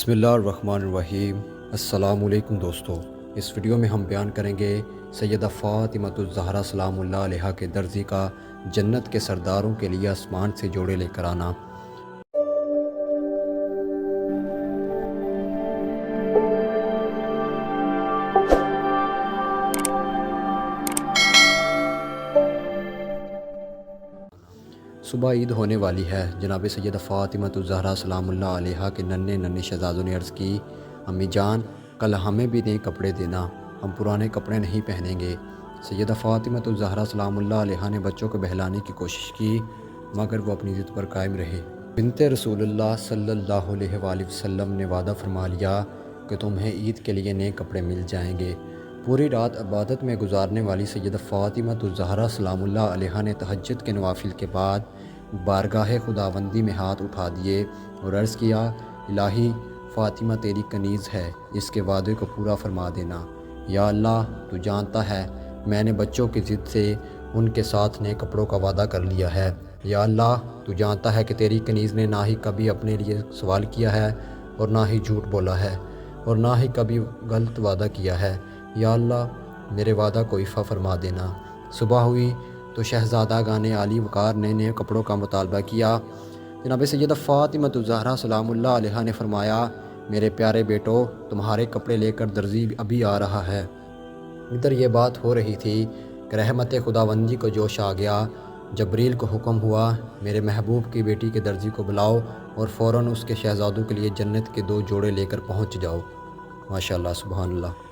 بسم اللہ الرحمن الرحیم۔ السلام علیکم دوستو، اس ویڈیو میں ہم بیان کریں گے سیدہ فاطمہ الزہرا سلام اللہ علیہا کے درزی کا جنت کے سرداروں کے لیے آسمان سے جوڑے لے کر آنا۔ صبح عید ہونے والی ہے۔ جناب سیدہ فاطمہ الزہرا سلام اللہ علیہا کے ننھے شہزادوں نے عرض کی، امی جان کل ہمیں بھی نئے کپڑے دینا، ہم پرانے کپڑے نہیں پہنیں گے۔ سیدہ فاطمہ الزہرا سلام اللہ علیہا نے بچوں کو بہلانے کی کوشش کی، مگر وہ اپنی ضد پر قائم رہے۔ بنت رسول اللہ صلی اللہ علیہ وآلہ وسلم نے وعدہ فرما لیا کہ تمہیں عید کے لیے نئے کپڑے مل جائیں گے۔ پوری رات عبادت میں گزارنے والی سیدہ فاطمہ الزہرا سلام اللہ علیہا نے تہجد کے نوافل کے بعد بارگاہ خداوندی میں ہاتھ اٹھا دیے اور عرض کیا، الہی فاطمہ تیری کنیز ہے، اس کے وعدے کو پورا فرما دینا۔ یا اللہ تو جانتا ہے میں نے بچوں کی ضد سے ان کے ساتھ نئے کپڑوں کا وعدہ کر لیا ہے۔ یا اللہ تو جانتا ہے کہ تیری کنیز نے نہ ہی کبھی اپنے لیے سوال کیا ہے اور نہ ہی جھوٹ بولا ہے اور نہ ہی کبھی غلط وعدہ کیا ہے۔ یا اللہ میرے وعدہ کو عفا فرما دینا۔ صبح ہوئی تو شہزادہ گانے عالی وقار نے نئے کپڑوں کا مطالبہ کیا۔ جناب سیدہ فاطمہ الزہرا سلام اللہ علیہا نے فرمایا، میرے پیارے بیٹو تمہارے کپڑے لے کر درزی ابھی آ رہا ہے۔ ادھر یہ بات ہو رہی تھی کہ رحمت خداوندی کو جوش آ گیا۔ جبریل کو حکم ہوا، میرے محبوب کی بیٹی کے درزی کو بلاؤ اور فوراً اس کے شہزادوں کے لیے جنت کے 2 جوڑے لے کر پہنچ جاؤ۔ ماشاءاللہ، سبحان اللہ۔